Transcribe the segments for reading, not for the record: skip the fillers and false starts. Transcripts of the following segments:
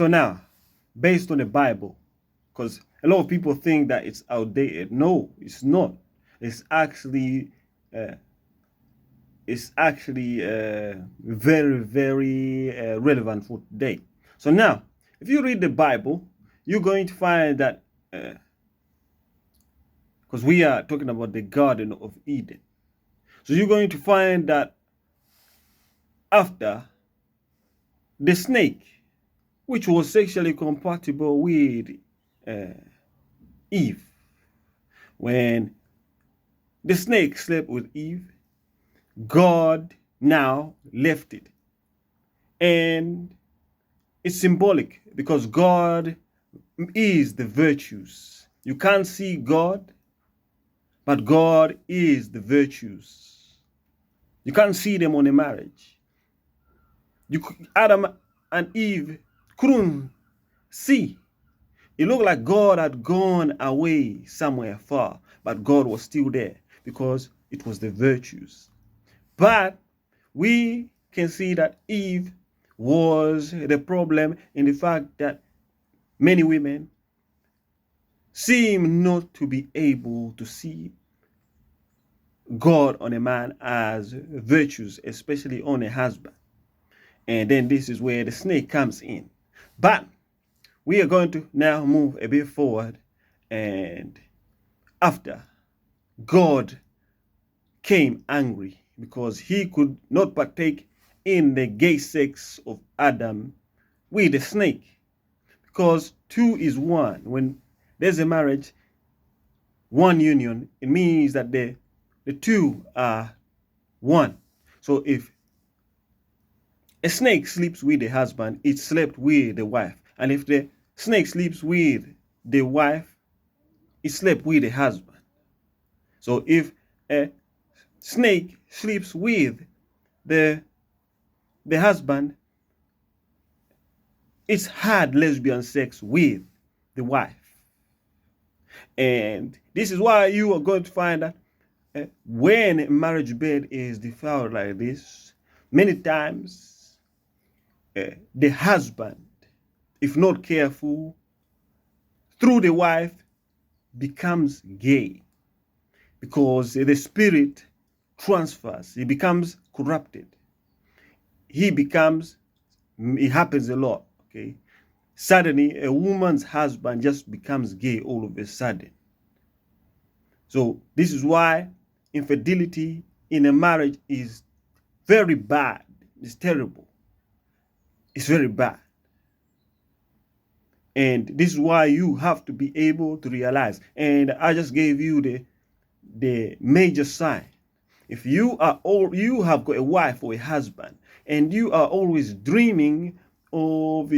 so now, based on the Bible, because a lot of people think that it's outdated. No, it's not. It's actually uh, very, very relevant for today. So now, if you read the Bible, you're going to find that because we are talking about the Garden of Eden. So you're going to find that after the snake, which was sexually compatible with Eve, when the snake slept with Eve, God now left it. And it's symbolic because God is the virtues. You can't see God, but God is the virtues. You can't see them on a marriage. Adam and Eve couldn't see. It looked like God had gone away somewhere far, but God was still there because it was the virtues. But we can see that Eve was the problem in the fact that many women seem not to be able to see God on a man as virtues, especially on a husband. And then this is where the snake comes in. But we are going to now move a bit forward. And after God came angry because he could not partake in the gay sex of Adam with the snake. Because two is one. When there's a marriage, one union, it means that the two are one. So if a snake sleeps with the husband, it slept with the wife. And if the snake sleeps with the wife, it slept with the husband. So if a snake sleeps with the husband, it's had lesbian sex with the wife. And this is why you are going to find that when a marriage bed is defiled like this, many times the husband, if not careful, through the wife, becomes gay because the spirit transfers. He becomes corrupted. It happens a lot, okay? Suddenly, a woman's husband just becomes gay all of a sudden. So this is why infidelity in a marriage is very bad. It's terrible. It's very bad. And this is why you have to be able to realize. And I just gave you the major sign. If you have got a wife or a husband, and you are always dreaming of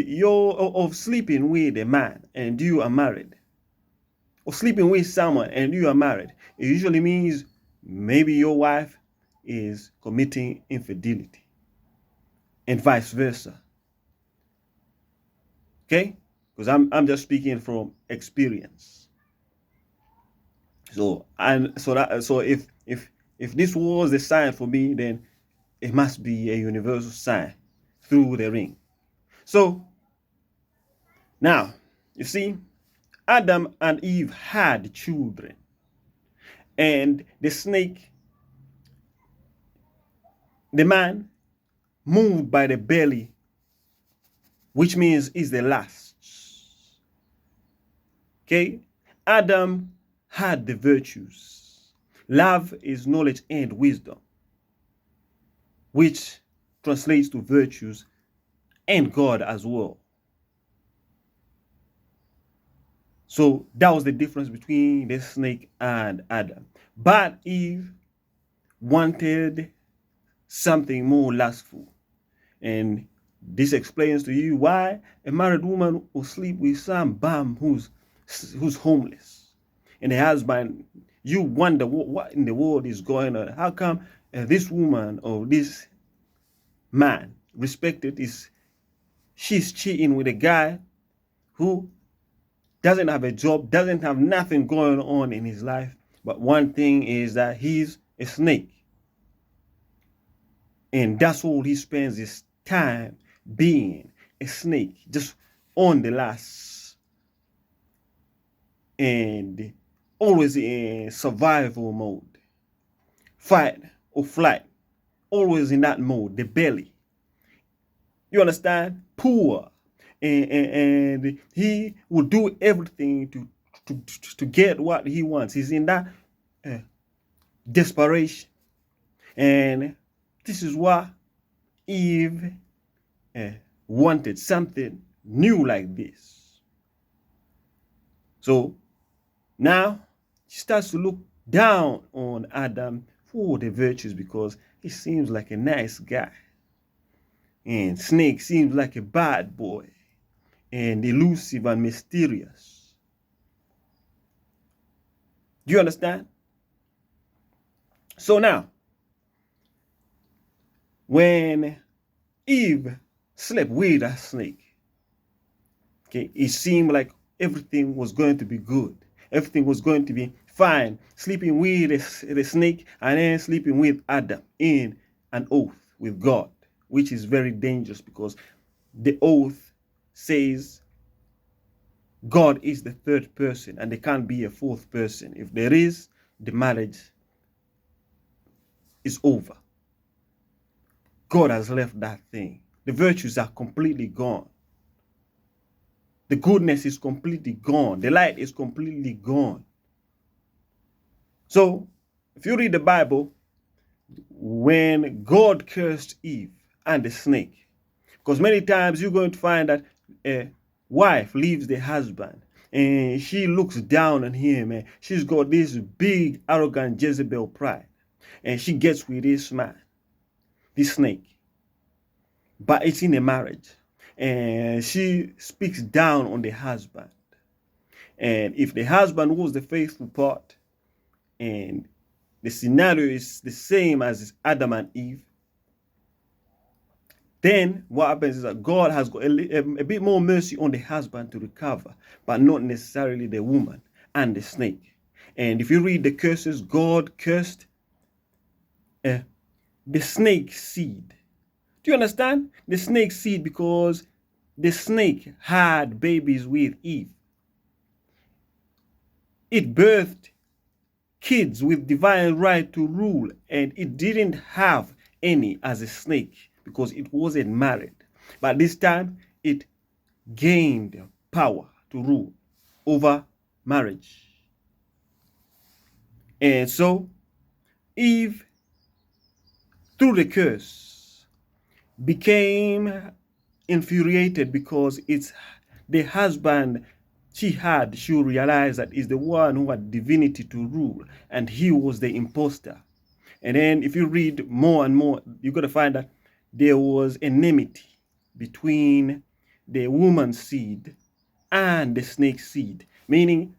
sleeping with a man, and you are married, or sleeping with someone and you are married, it usually means maybe your wife is committing infidelity, and vice versa. Okay? Because I'm just speaking from experience. So if this was the sign for me, then it must be a universal sign through the ring. So now you see, Adam and Eve had children, and the snake, the man, moved by the belly, which means is the last. Okay? Adam had the virtues. Love is knowledge and wisdom, which translates to virtues, and God as well. So that was the difference between the snake and Adam. But Eve wanted something more lustful. And this explains to you why a married woman will sleep with some bum who's homeless. And the husband, you wonder what in the world is going on. How come this woman or this man respected she's cheating with a guy who doesn't have a job, doesn't have nothing going on in his life. But one thing is that he's a snake. And that's all he spends his time being, a snake, just on the last and always in survival mode, fight or flight, always in that mode, the belly. You understand? Poor. And he will do everything to get what he wants. He's in that desperation. And this is why Eve wanted something new like this. So now she starts to look down on Adam for the virtues because he seems like a nice guy. And Snake seems like a bad boy and elusive and mysterious. Do you understand? So now, when Eve slept with that snake, okay, it seemed like everything was going to be good. Everything was going to be fine. Sleeping with the snake and then sleeping with Adam in an oath with God, which is very dangerous because the oath says God is the third person and there can't be a fourth person. If there is, the marriage is over. God has left that thing. The virtues are completely gone. The goodness is completely gone. The light is completely gone. So, if you read the Bible, when God cursed Eve and the snake, because many times you're going to find that a wife leaves the husband and she looks down on him and she's got this big, arrogant Jezebel pride. And she gets with this man, this snake. But it's in a marriage. And she speaks down on the husband. And if the husband was the faithful part, and the scenario is the same as Adam and Eve, then what happens is that God has got a bit more mercy on the husband to recover, but not necessarily the woman and the snake. And if you read the curses, God cursed the snake seed. Do you understand? The snake seed, because the snake had babies with Eve. It birthed kids with divine right to rule, and it didn't have any as a snake because it wasn't married. But this time it gained power to rule over marriage. And so Eve, through the curse, became infuriated because it's the husband she realized that is the one who had divinity to rule, and he was the imposter. And then if you read more and more, you're going to find that there was enmity between the woman's seed and the snake seed, meaning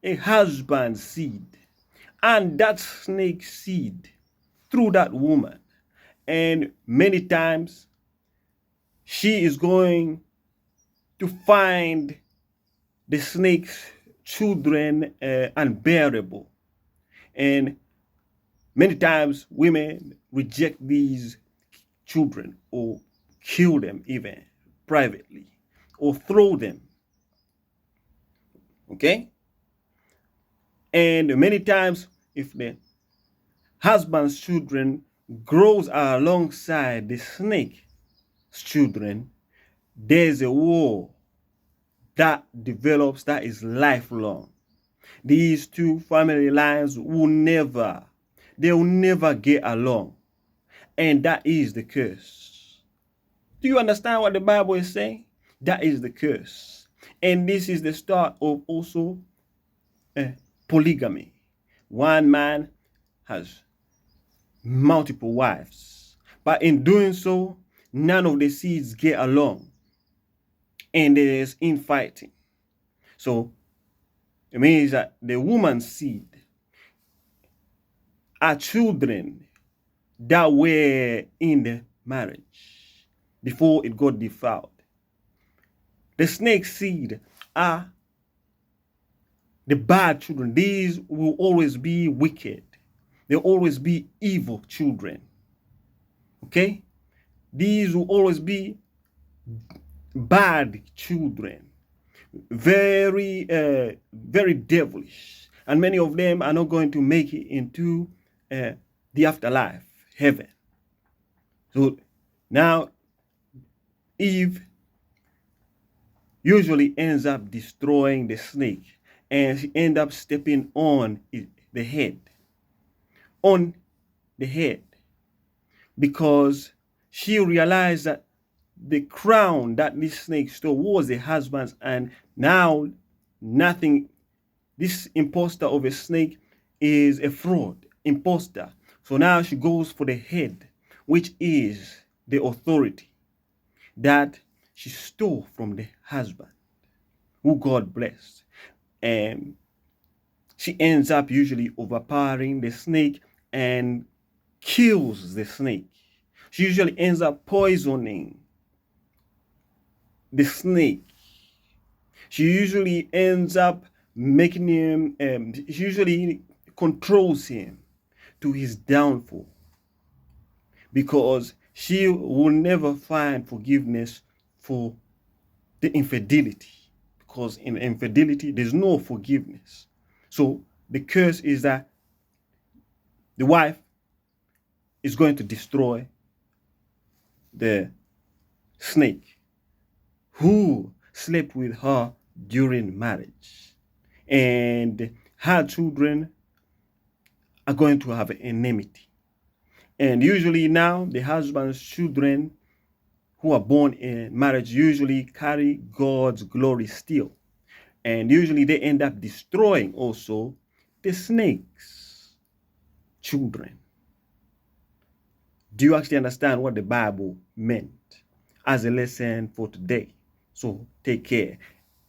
a husband's seed and that snake seed through that woman. And many times she is going to find the snake's children unbearable. And many times women reject these children or kill them even privately or throw them. Okay? And many times if the husband's children grows alongside the snake's children, there's a war that develops that is lifelong. These two family lines will never get along. And that is the curse. Do you understand what the Bible is saying? That is the curse. And this is the start of also polygamy. One man has multiple wives. But in doing so, none of the seeds get along. And there's infighting. So it means that the woman's seed are children that were in the marriage before it got defiled. The snake seed are the bad children. These will always be wicked. They'll always be evil children. Okay? These will always be bad children, very devilish, and many of them are not going to make it into the afterlife, heaven. So now Eve usually ends up destroying the snake, and she ends up stepping on the head, on the head, because she realized that the crown that this snake stole was the husband's, and now nothing. This imposter of a snake is a fraud, imposter. So now she goes for the head, which is the authority that she stole from the husband, who God blessed. And she ends up usually overpowering the snake and kills the snake. She usually ends up poisoning the snake. She usually ends up making him, she usually controls him to his downfall, because she will never find forgiveness for the infidelity, because in infidelity there's no forgiveness. So the curse is that the wife is going to destroy the snake who slept with her during marriage, and her children are going to have enmity. And usually now the husband's children who are born in marriage usually carry God's glory still, and usually they end up destroying also the snake's children. Do you actually understand what the Bible meant as a lesson for today? So take care,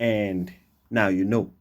and now you know.